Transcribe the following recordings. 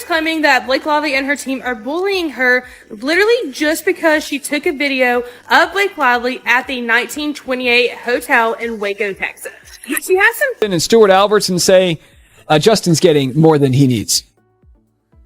is claiming that Blake Lively and her team are bullying her literally just because she took a video of Blake Lively at the 1928 hotel in Waco, Texas. She has some... And Stuart Albertson say Justin's getting more than he needs.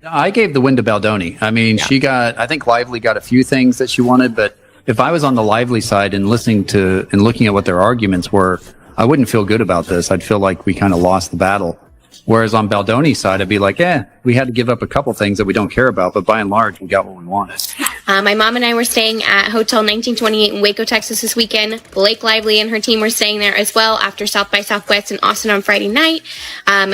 I gave the win to Baldoni. I mean, I think Lively got a few things that she wanted, but if I was on the Lively side and listening to and looking at what their arguments were, I wouldn't feel good about this. I'd feel like we kind of lost the battle. Whereas on Baldoni's side, I'd be like, we had to give up a couple things that we don't care about, but by and large, we got what we wanted. My mom and I were staying at Hotel 1928 in Waco, Texas this weekend. Blake Lively and her team were staying there as well after South by Southwest in Austin on Friday night.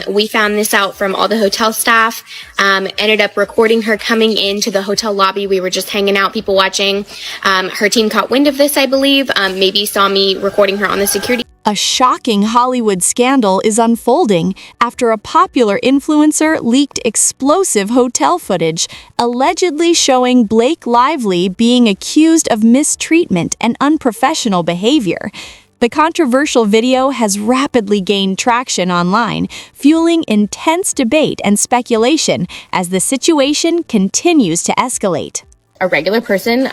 We found this out from all the hotel staff, ended up recording her coming into the hotel lobby. We were just hanging out, people watching. Her team caught wind of this, I believe, maybe saw me recording her on the security. A shocking Hollywood scandal is unfolding after a popular influencer leaked explosive hotel footage, allegedly showing Blake Lively being accused of mistreatment and unprofessional behavior. The controversial video has rapidly gained traction online, fueling intense debate and speculation as the situation continues to escalate. A regular person,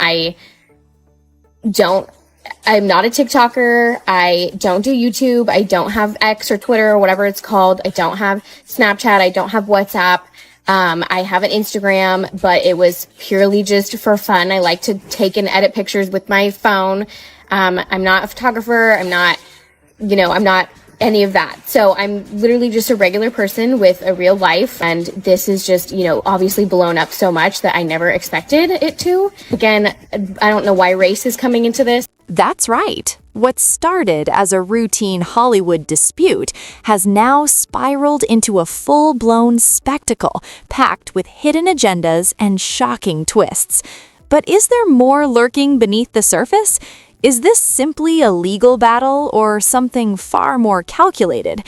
I'm not a TikToker. I don't do YouTube. I don't have X or Twitter or whatever it's called. I don't have Snapchat. I don't have WhatsApp. I have an Instagram, but it was purely just for fun. I like to take and edit pictures with my phone. I'm not a photographer. I'm not any of that. So I'm literally just a regular person with a real life. And this is just, obviously blown up so much that I never expected it to. Again, I don't know why race is coming into this. That's right. What started as a routine Hollywood dispute has now spiraled into a full-blown spectacle packed with hidden agendas and shocking twists. But is there more lurking beneath the surface? Is this simply a legal battle or something far more calculated?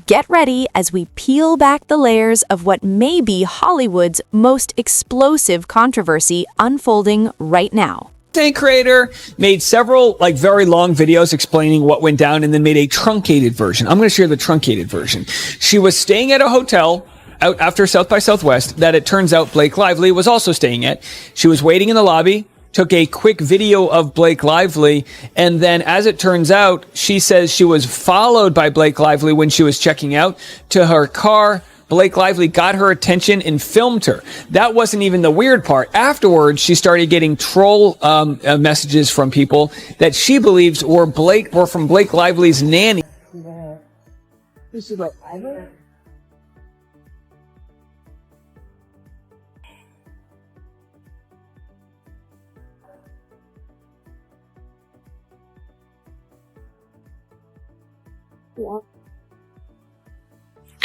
Get ready as we peel back the layers of what may be Hollywood's most explosive controversy unfolding right now. Content creator made several very long videos explaining what went down and then made a truncated version. I'm going to share the truncated version. She was staying at a hotel out after South by Southwest that it turns out Blake Lively was also staying at. She was waiting in the lobby, took a quick video of Blake Lively, and then as it turns out, she says she was followed by Blake Lively when she was checking out to her car. Blake Lively got her attention and filmed her. That wasn't even the weird part. Afterwards, she started getting troll messages from people that she believes were from Blake Lively's nanny. This is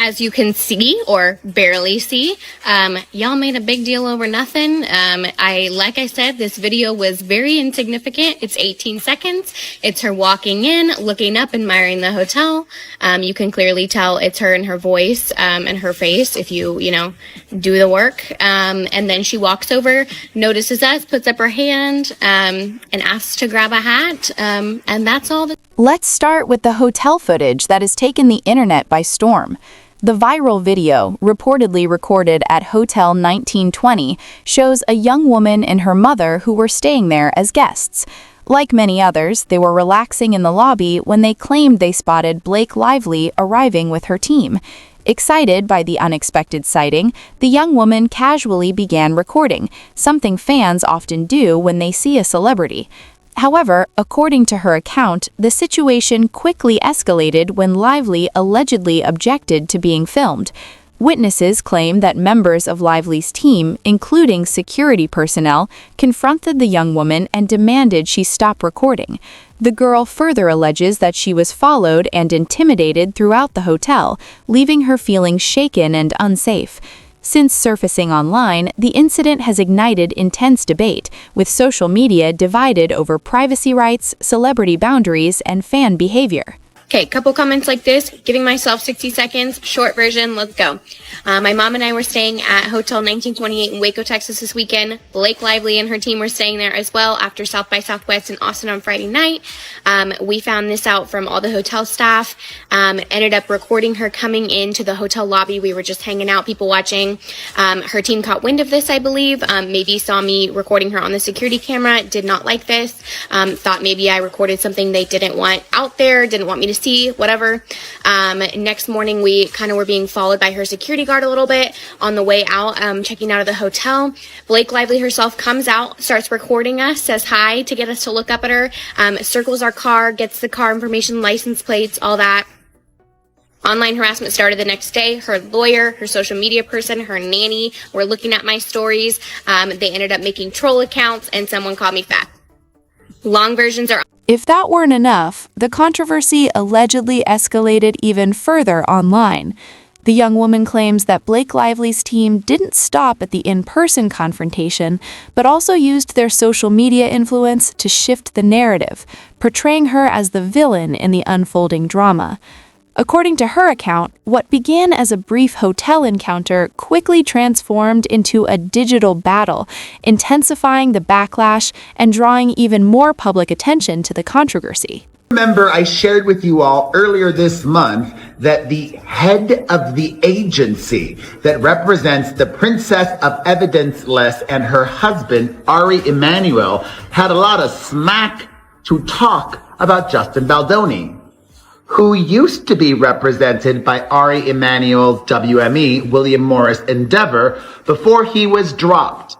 As you can see, or barely see, y'all made a big deal over nothing. Like I said, this video was very insignificant. It's 18 seconds. It's her walking in, looking up, admiring the hotel. You can clearly tell it's her and her voice, and her face if you do the work. And then she walks over, notices us, puts up her hand, and asks to grab a hat. And that's all. Let's start with the hotel footage that has taken the internet by storm. The viral video, reportedly recorded at Hotel 1920, shows a young woman and her mother who were staying there as guests. Like many others, they were relaxing in the lobby when they claimed they spotted Blake Lively arriving with her team. Excited by the unexpected sighting, the young woman casually began recording, something fans often do when they see a celebrity. However, according to her account, the situation quickly escalated when Lively allegedly objected to being filmed. Witnesses claim that members of Lively's team, including security personnel, confronted the young woman and demanded she stop recording. The girl further alleges that she was followed and intimidated throughout the hotel, leaving her feeling shaken and unsafe. Since surfacing online, the incident has ignited intense debate, with social media divided over privacy rights, celebrity boundaries, and fan behavior. Okay, couple comments like this, giving myself 60 seconds, short version, let's go. My mom and I were staying at Hotel 1928 in Waco, Texas this weekend. Blake Lively and her team were staying there as well after South by Southwest in Austin on Friday night. We found this out from all the hotel staff, ended up recording her coming into the hotel lobby. We were just hanging out, people watching. Her team caught wind of this, I believe, maybe saw me recording her on the security camera, did not like this, thought maybe I recorded something they didn't want out there, didn't want me to see, whatever. Next morning, we kind of were being followed by her security guard a little bit on the way out, checking out of the hotel. Blake Lively herself comes out, starts recording us, says hi to get us to look up at her, circles our car, gets the car information, license plates, all that. Online harassment started the next day. Her lawyer, her social media person, her nanny were looking at my stories. They ended up making troll accounts, and someone called me fat. Long versions are... If that weren't enough, the controversy allegedly escalated even further online. The young woman claims that Blake Lively's team didn't stop at the in-person confrontation, but also used their social media influence to shift the narrative, portraying her as the villain in the unfolding drama. According to her account, what began as a brief hotel encounter quickly transformed into a digital battle, intensifying the backlash and drawing even more public attention to the controversy. Remember, I shared with you all earlier this month that the head of the agency that represents the Princess of Evidence-less and her husband, Ari Emanuel, had a lot of smack to talk about Justin Baldoni, who used to be represented by Ari Emanuel's WME, William Morris Endeavor, before he was dropped.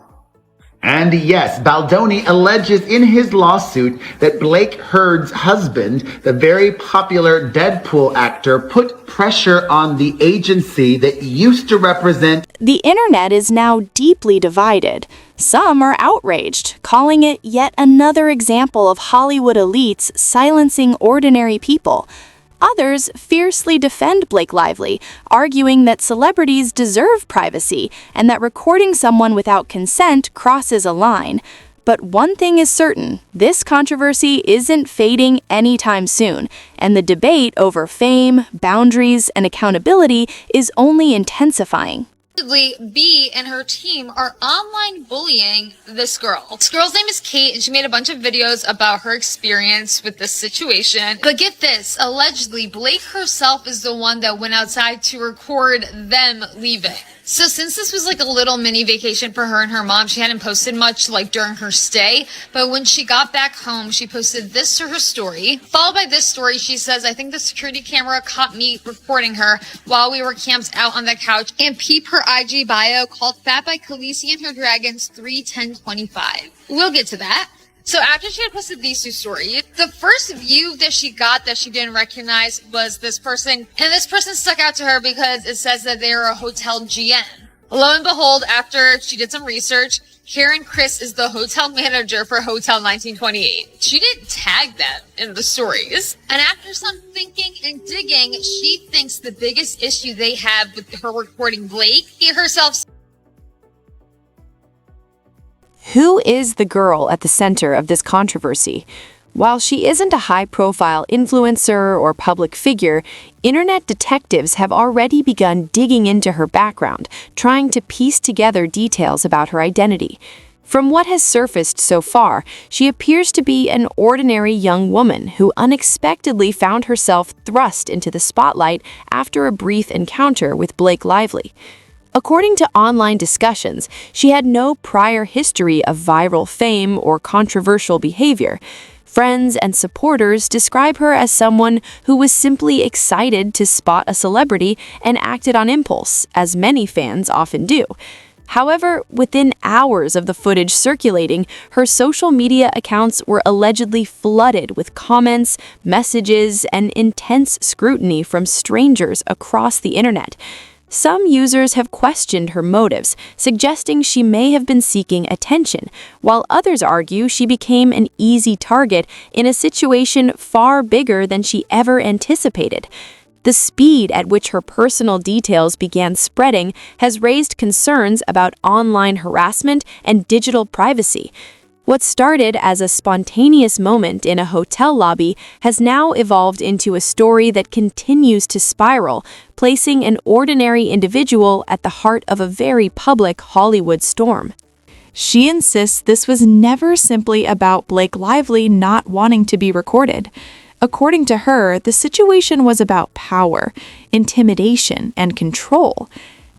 And yes, Baldoni alleges in his lawsuit that Blake Heard's husband, the very popular Deadpool actor, put pressure on the agency that used to represent... The internet is now deeply divided. Some are outraged, calling it yet another example of Hollywood elites silencing ordinary people. Others fiercely defend Blake Lively, arguing that celebrities deserve privacy and that recording someone without consent crosses a line. But one thing is certain, this controversy isn't fading anytime soon, and the debate over fame, boundaries, and accountability is only intensifying. B and her team are online bullying this girl. This girl's name is Kate, and she made a bunch of videos about her experience with this situation. But get this, allegedly, Blake herself is the one that went outside to record them leaving. So since this was like a little mini vacation for her and her mom, she hadn't posted much like during her stay. But when she got back home, she posted this to her story. Followed by this story, she says, I think the security camera caught me recording her while we were camped out on the couch. And peep her IG bio called Fat by Khaleesi and her Dragons 31025. We'll get to that. So after she had posted these two stories, the first view that she got that she didn't recognize was this person. And this person stuck out to her because it says that they're a hotel GM. Lo and behold, after she did some research, Karen Chris is the hotel manager for Hotel 1928. She didn't tag them in the stories. And after some thinking and digging, she thinks the biggest issue they have with her recording Blake herself. Who is the girl at the center of this controversy? While she isn't a high-profile influencer or public figure, internet detectives have already begun digging into her background, trying to piece together details about her identity. From what has surfaced so far, she appears to be an ordinary young woman who unexpectedly found herself thrust into the spotlight after a brief encounter with Blake Lively. According to online discussions, she had no prior history of viral fame or controversial behavior. Friends and supporters describe her as someone who was simply excited to spot a celebrity and acted on impulse, as many fans often do. However, within hours of the footage circulating, her social media accounts were allegedly flooded with comments, messages, and intense scrutiny from strangers across the internet. Some users have questioned her motives, suggesting she may have been seeking attention, while others argue she became an easy target in a situation far bigger than she ever anticipated. The speed at which her personal details began spreading has raised concerns about online harassment and digital privacy. What started as a spontaneous moment in a hotel lobby has now evolved into a story that continues to spiral, placing an ordinary individual at the heart of a very public Hollywood storm. She insists this was never simply about Blake Lively not wanting to be recorded. According to her, the situation was about power, intimidation, and control.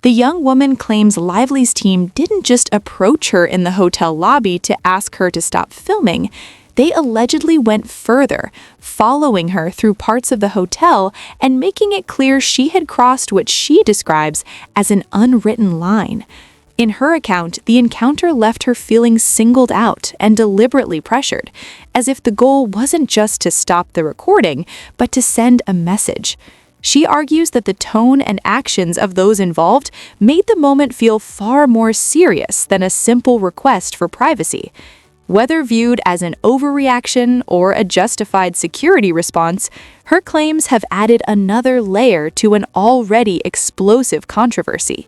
The young woman claims Lively's team didn't just approach her in the hotel lobby to ask her to stop filming. They allegedly went further, following her through parts of the hotel and making it clear she had crossed what she describes as an unwritten line. In her account, the encounter left her feeling singled out and deliberately pressured, as if the goal wasn't just to stop the recording, but to send a message. She argues that the tone and actions of those involved made the moment feel far more serious than a simple request for privacy. Whether viewed as an overreaction or a justified security response, her claims have added another layer to an already explosive controversy.